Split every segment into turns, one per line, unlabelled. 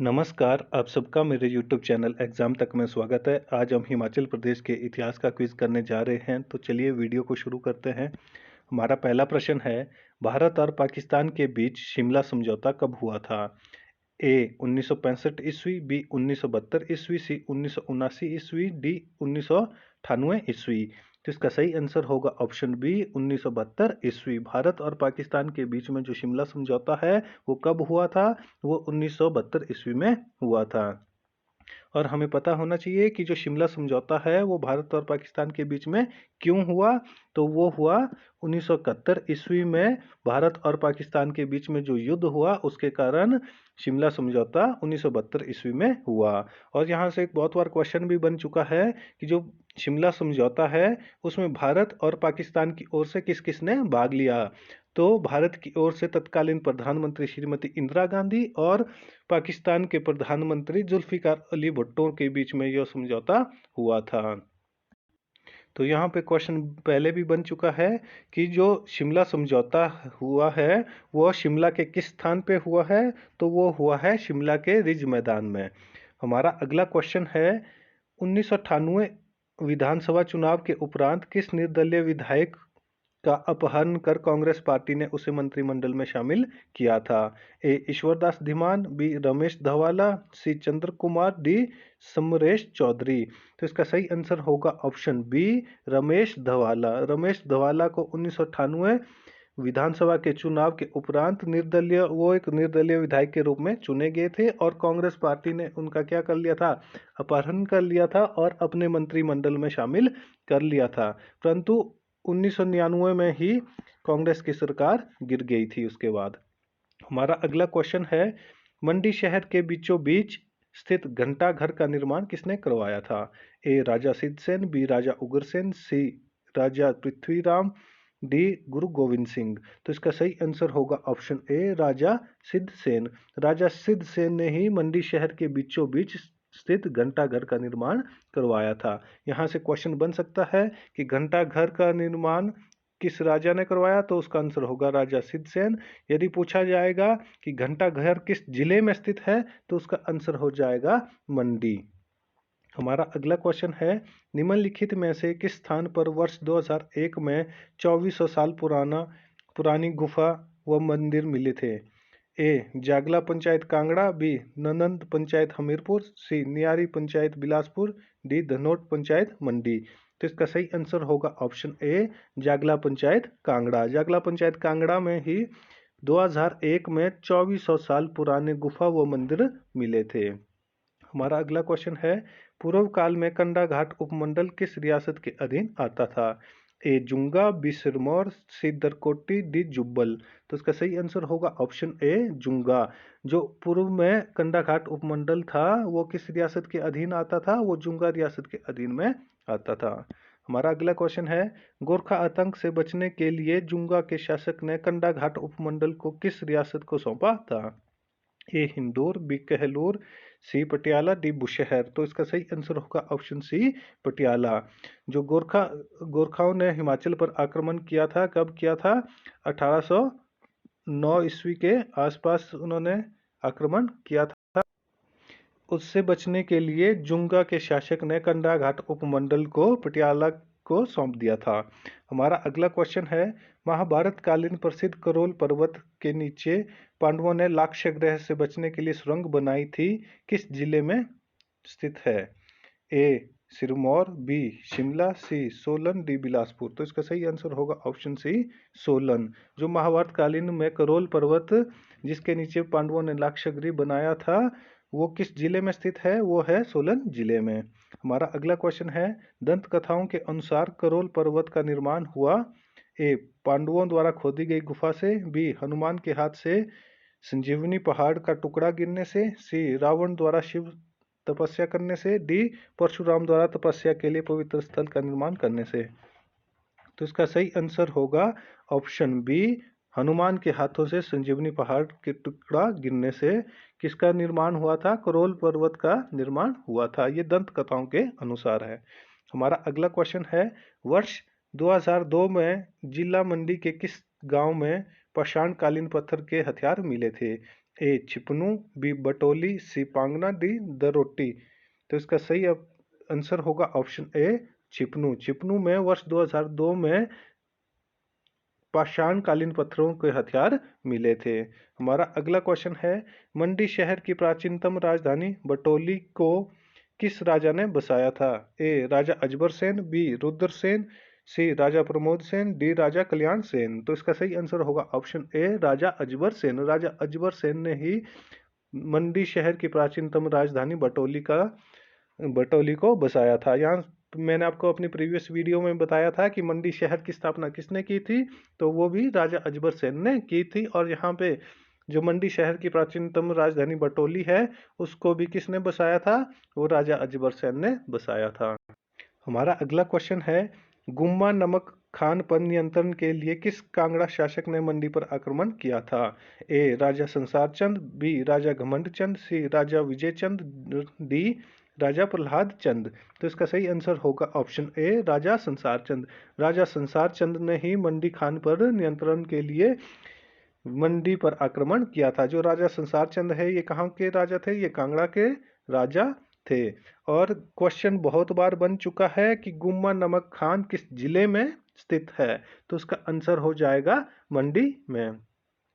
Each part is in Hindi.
नमस्कार, आप सबका मेरे यूट्यूब चैनल एग्ज़ाम तक में स्वागत है। आज हम हिमाचल प्रदेश के इतिहास का क्विज़ करने जा रहे हैं, तो चलिए वीडियो को शुरू करते हैं। हमारा पहला प्रश्न है, भारत और पाकिस्तान के बीच शिमला समझौता कब हुआ था? ए 1965 ईस्वी, बी 1972 ईस्वी, सी 1979 ईस्वी, डी 1998 ईस्वी। तो इसका सही आंसर होगा ऑप्शन बी 1972 ईस्वी। भारत और पाकिस्तान के बीच में जो शिमला समझौता है वो कब हुआ था? वो 1972 ईस्वी में हुआ था। और हमें पता होना चाहिए कि जो शिमला समझौता है वो भारत और पाकिस्तान के बीच में क्यों हुआ। तो वो हुआ 1971 ईस्वी में भारत और पाकिस्तान के बीच में जो युद्ध हुआ उसके कारण शिमला समझौता 1972 ईस्वी में हुआ। और यहाँ से एक बहुत बार क्वेश्चन भी बन चुका है कि जो शिमला समझौता है उसमें भारत और पाकिस्तान की ओर से किस किस ने भाग लिया। तो भारत की ओर से तत्कालीन प्रधानमंत्री श्रीमती इंदिरा गांधी और पाकिस्तान के प्रधानमंत्री जुल्फिकार अली भुट्टो के बीच में यह समझौता हुआ था। तो यहाँ पे क्वेश्चन पहले भी बन चुका है कि जो शिमला समझौता हुआ है वो शिमला के किस स्थान पे हुआ है? तो वो हुआ है शिमला के रिज मैदान में। हमारा अगला क्वेश्चन है, 1998 विधानसभा चुनाव के उपरांत किस निर्दलीय विधायक का अपहरण कर कांग्रेस पार्टी ने उसे मंत्रिमंडल में शामिल किया था? ए ईश्वरदास धीमान, बी रमेश धवाला, सी चंद्र कुमार, डी समरेश चौधरी। तो इसका सही आंसर होगा ऑप्शन बी रमेश धवाला। रमेश धवाला को 1998 विधानसभा के चुनाव के उपरांत एक निर्दलीय विधायक के रूप में चुने गए थे और कांग्रेस पार्टी ने उनका क्या कर लिया था? अपहरण कर लिया था और अपने मंत्रिमंडल में शामिल कर लिया था। परंतु 1999 में ही कांग्रेस की सरकार गिर गई थी उसके बाद। हमारा अगला क्वेश्चन है, मंडी शहर के बीचों बीच स्थित घंटा घर का निर्माण किसने करवाया था? ए राजा सिद्धसेन, बी राजा उग्रसेन, सी राजा पृथ्वीराम, डी गुरु गोविंद सिंह। तो इसका सही आंसर होगा ऑप्शन ए राजा सिद्धसेन। राजा सिद्धसेन ने ही मंडी शहर के बीचों बीच स्थित घंटा घर का निर्माण करवाया था। यहाँ से क्वेश्चन बन सकता है कि घंटा घर का निर्माण किस राजा ने करवाया? तो उसका आंसर होगा राजा सिद्धसेन। यदि पूछा जाएगा कि घंटा घर किस जिले में स्थित है तो उसका आंसर हो जाएगा मंडी। हमारा अगला क्वेश्चन है, निम्नलिखित में से किस स्थान पर वर्ष 2001 में 2400 साल पुरानी गुफा व मंदिर मिले थे? ए जागला पंचायत कांगड़ा, बी ननंद पंचायत हमीरपुर, सी नियारी पंचायत बिलासपुर, डी धनोट पंचायत मंडी। तो इसका सही आंसर होगा ऑप्शन ए जागला पंचायत कांगड़ा। जागला पंचायत कांगड़ा में ही 2001 में 2400 साल पुराने गुफा व मंदिर मिले थे। हमारा अगला क्वेश्चन है, पूर्व काल में कंडा घाट उपमंडल किस रियासत के अधीन आता था? ए जुंगा, बी सिरमौर, सी दरकोटी, डी जुब्बल। तो इसका सही आंसर होगा ऑप्शन ए जुंगा। जो पूर्व में कंडा घाट उपमंडल था वो किस रियासत के अधीन आता था? वो जुंगा रियासत के अधीन में आता था। हमारा अगला क्वेश्चन है, गोरखा आतंक से बचने के लिए जुंगा के शासक ने कंडा घाट उपमंडल को किस रियासत को सौंपा था? ए हिंदौर, बी कहलोर, सी पटियाला, डी बुशहर। तो इसका सही आंसर होगा ऑप्शन सी पटियाला। जो गोरखाओं ने हिमाचल पर आक्रमण किया था, कब किया था? 1809 ईस्वी के आसपास उन्होंने आक्रमण किया था। उससे बचने के लिए जुंगा के शासक ने कंडा घाट उपमंडल को पटियाला को सौंप दिया था। हमारा अगला क्वेश्चन है, महाभारत कालीन प्रसिद्ध करोल पर्वत के नीचे पांडवों ने लाक्षागृह से बचने के लिए सुरंग बनाई थी, किस जिले में स्थित है? ए सिरमौर, बी शिमला, सी सोलन, डी बिलासपुर। तो इसका सही आंसर होगा ऑप्शन सी सोलन। जो महाभारत कालीन में करोल पर्वत जिसके नीचे पांडवों ने लाक्षागृह बनाया था वो किस जिले में स्थित है? वो है सोलन जिले में। हमारा अगला क्वेश्चन है, दंत कथाओं के अनुसार करोल पर्वत का निर्माण हुआ ए पांडवों द्वारा खोदी गई गुफा से, बी हनुमान के हाथ से संजीवनी पहाड़ का टुकड़ा गिरने से, सी रावण द्वारा शिव तपस्या करने से, डी परशुराम द्वारा तपस्या के लिए पवित्र स्थल का निर्माण करने से। तो इसका सही आंसर होगा ऑप्शन बी हनुमान के हाथों से संजीवनी पहाड़ के टुकड़ा गिरने से। किसका निर्माण हुआ था? करोल पर्वत का निर्माण हुआ था। ये दंत कथाओं के अनुसार है। हमारा अगला क्वेश्चन है, वर्ष 2002 में जिला मंडी के किस गांव में पाषाण कालीन पत्थर के हथियार मिले थे? ए छिपनू, बी बटोली, सी पांगना, डी दरोटी। तो इसका सही आंसर होगा ऑप्शन ए छिपनू। छिपनू में वर्ष 2002 में पाषाणकालीन पत्थरों के हथियार मिले थे। हमारा अगला क्वेश्चन है, मंडी शहर की प्राचीनतम राजधानी बटोली को किस राजा ने बसाया था? ए राजा अजबर सेन, बी रुद्र सेन, सी राजा प्रमोद सेन, डी राजा कल्याण सेन। तो इसका सही आंसर होगा ऑप्शन ए राजा अजबर सेन। राजा अजबर सेन ने ही मंडी शहर की प्राचीनतम राजधानी बटोली को बसाया था। यहाँ मैंने आपको अपनी प्रीवियस वीडियो में बताया था कि मंडी शहर की स्थापना किसने की थी, तो वो भी राजा अजबर सेन ने की थी। और यहाँ पे जो मंडी शहर की प्राचीनतम राजधानी बटोली है उसको भी किसने बसाया था? वो राजा अजबर सेन ने बसाया था। हमारा अगला क्वेश्चन है, गुम्मा नमक खान पर नियंत्रण के लिए किस कांगड़ा शासक ने मंडी पर आक्रमण किया था? ए राजा संसार चंद, बी राजा घमंड चंद, सी राजा विजय चंद, डी राजा प्रहलाद चंद। तो इसका सही आंसर होगा ऑप्शन ए राजा संसार चंद। राजा संसार चंद ने ही मंडी खान पर नियंत्रण के लिए मंडी पर आक्रमण किया था। जो राजा संसार चंद है ये कहाँ के राजा थे? ये कांगड़ा के राजा थे। और क्वेश्चन बहुत बार बन चुका है कि गुम्मा नमक खान किस जिले में स्थित है, तो उसका आंसर हो जाएगा मंडी में।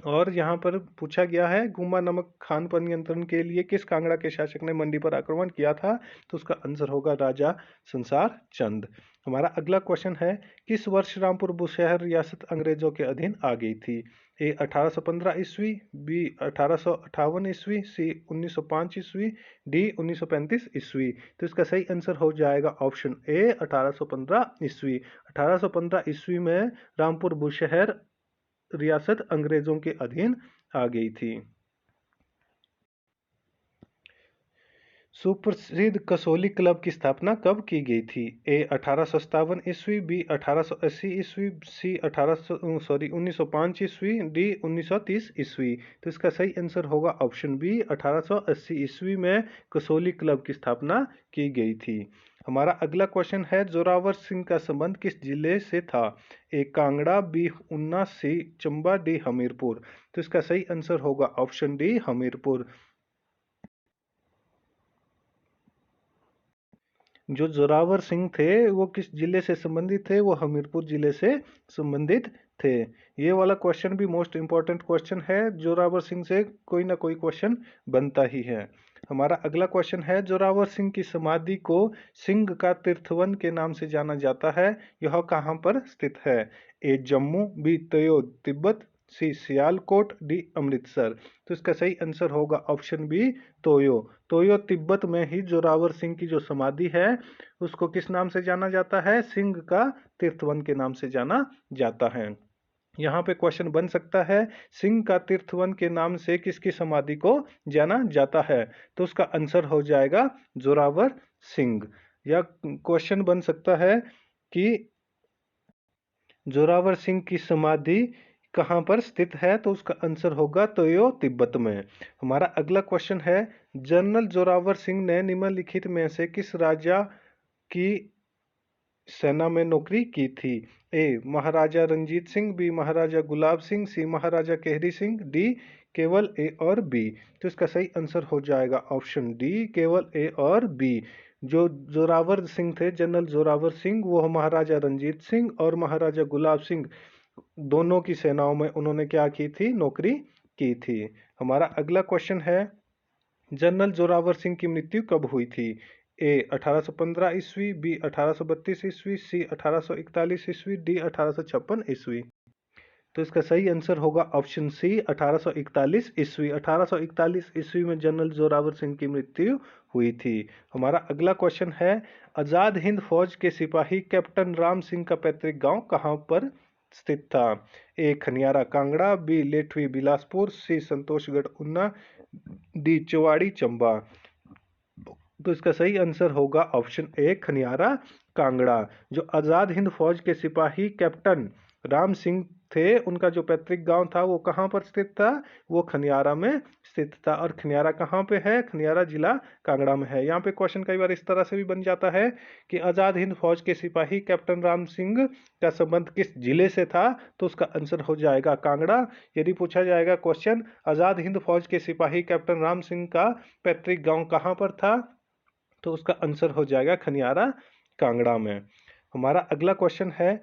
और यहाँ पर पूछा गया है गुम्मा नमक खान पर नियंत्रण के लिए किस कांगड़ा के शासक ने मंडी पर आक्रमण किया था, तो उसका आंसर होगा राजा संसार चंद। हमारा अगला क्वेश्चन है, किस वर्ष रामपुर बुशहर रियासत अंग्रेजों के अधीन आ गई थी? ए 1815 ईस्वी, बी 1858 ईस्वी, सी 1905 ईस्वी, डी 1935 ईस्वी। तो इसका सही आंसर हो जाएगा ऑप्शन ए 1815 ईस्वी। 1815 ईस्वी में रामपुर बुशहर रियासत अंग्रेजों के अधीन आ गई थी। सुप्रसिद्ध कसौली क्लब की स्थापना कब की गई थी? ए 1857 ईस्वी, बी 1880 ईस्वी, सी 1905 ईस्वी, डी 1930 ईस्वी। तो इसका सही आंसर होगा ऑप्शन बी 1880 ईस्वी में कसौली क्लब की स्थापना की गई थी। हमारा अगला क्वेश्चन है, जोरावर सिंह का संबंध किस जिले से था? ए कांगड़ा, बी ऊना, सी चंबा, डी हमीरपुर। तो इसका सही आंसर होगा ऑप्शन डी हमीरपुर। जो जोरावर सिंह थे वो किस जिले से संबंधित थे? वो हमीरपुर जिले से संबंधित थे। ये वाला क्वेश्चन भी मोस्ट इंपॉर्टेंट क्वेश्चन है। जोरावर सिंह से कोई ना कोई क्वेश्चन बनता ही है। हमारा अगला क्वेश्चन है, जोरावर सिंह की समाधि को सिंह का तीर्थवन के नाम से जाना जाता है, यह कहाँ पर स्थित है? ए जम्मू, बी तयो तिब्बत, सी सियालकोट, डी अमृतसर। तो इसका सही आंसर होगा ऑप्शन बी तोयो। तोयो तिब्बत में ही जोरावर सिंह की जो समाधि है उसको किस नाम से जाना जाता है? सिंह का तीर्थवन के नाम से जाना जाता है। यहाँ पे क्वेश्चन बन सकता है, सिंह का तीर्थवन के नाम से किसकी समाधि को जाना जाता है? तो उसका आंसर हो जाएगा जोरावर सिंह। या क्वेश्चन बन सकता है कि जोरावर सिंह की समाधि कहाँ पर स्थित है, तो उसका आंसर होगा तोयो तिब्बत में। हमारा अगला क्वेश्चन है, जनरल जोरावर सिंह ने निम्नलिखित में से किस राजा की सेना में नौकरी की थी? ए महाराजा रंजीत सिंह, बी महाराजा गुलाब सिंह, सी महाराजा केहरी सिंह, डी केवल ए और बी। तो इसका सही आंसर हो जाएगा ऑप्शन डी केवल ए और बी। जो जोरावर सिंह थे, जनरल जोरावर सिंह, वो महाराजा रंजीत सिंह और महाराजा गुलाब सिंह दोनों की सेनाओं में उन्होंने क्या की थी? नौकरी की थी। हमारा अगला क्वेश्चन है, जनरल जोरावर सिंह की मृत्यु कब हुई थी? ए 1815 ईस्वी, बी 1832 ईस्वी, सी 1841 ईस्वी, डी 1856 ईस्वी। तो इसका सही आंसर होगा ऑप्शन सी 1841 ईस्वी। 1841 ईस्वी में जनरल जोरावर सिंह की मृत्यु हुई थी। हमारा अगला क्वेश्चन है, आजाद हिंद फौज के सिपाही कैप्टन राम सिंह का पैतृक गांव कहां पर स्थित था? ए खनियारा कांगड़ा, बी लेठवी बिलासपुर, सी संतोषगढ़ ऊना, डी चौवाड़ी चंबा। तो इसका सही आंसर होगा ऑप्शन ए खनियारा कांगड़ा। जो आजाद हिंद फौज के सिपाही कैप्टन राम सिंह थे उनका जो पैतृक गांव था वो कहाँ पर स्थित था? वो खनियारा में स्थित था। और खनियारा कहाँ पे है? खनियारा जिला कांगड़ा में है। यहाँ पे क्वेश्चन कई बार इस तरह से भी बन जाता है कि आजाद हिंद फौज के सिपाही कैप्टन राम सिंह का संबंध किस जिले से था? तो उसका आंसर हो जाएगा कांगड़ा। यदि पूछा जाएगा क्वेश्चन आजाद हिंद फौज के सिपाही कैप्टन राम सिंह का पैतृक गांव कहाँ पर था? तो उसका आंसर हो जाएगा खनियारा कांगड़ा में। हमारा अगला क्वेश्चन है,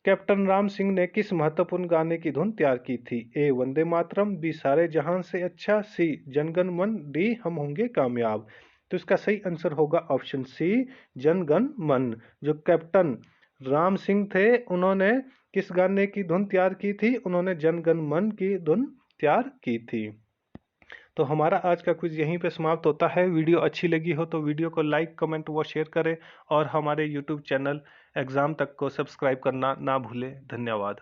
कैप्टन राम सिंह ने किस महत्वपूर्ण गाने की धुन तैयार की थी? ए वंदे मातरम, बी सारे जहां से अच्छा, सी जनगण मन, डी हम होंगे कामयाब। तो इसका सही आंसर होगा ऑप्शन सी जनगण मन। जो कैप्टन राम सिंह थे उन्होंने किस गाने की धुन तैयार की थी? उन्होंने जनगण मन की धुन तैयार की थी। तो हमारा आज का क्विज यहीं पे समाप्त होता है। वीडियो अच्छी लगी हो तो वीडियो को लाइक, कमेंट व शेयर करें और हमारे यूट्यूब चैनल एग्जाम तक को सब्सक्राइब करना ना भूलें। धन्यवाद।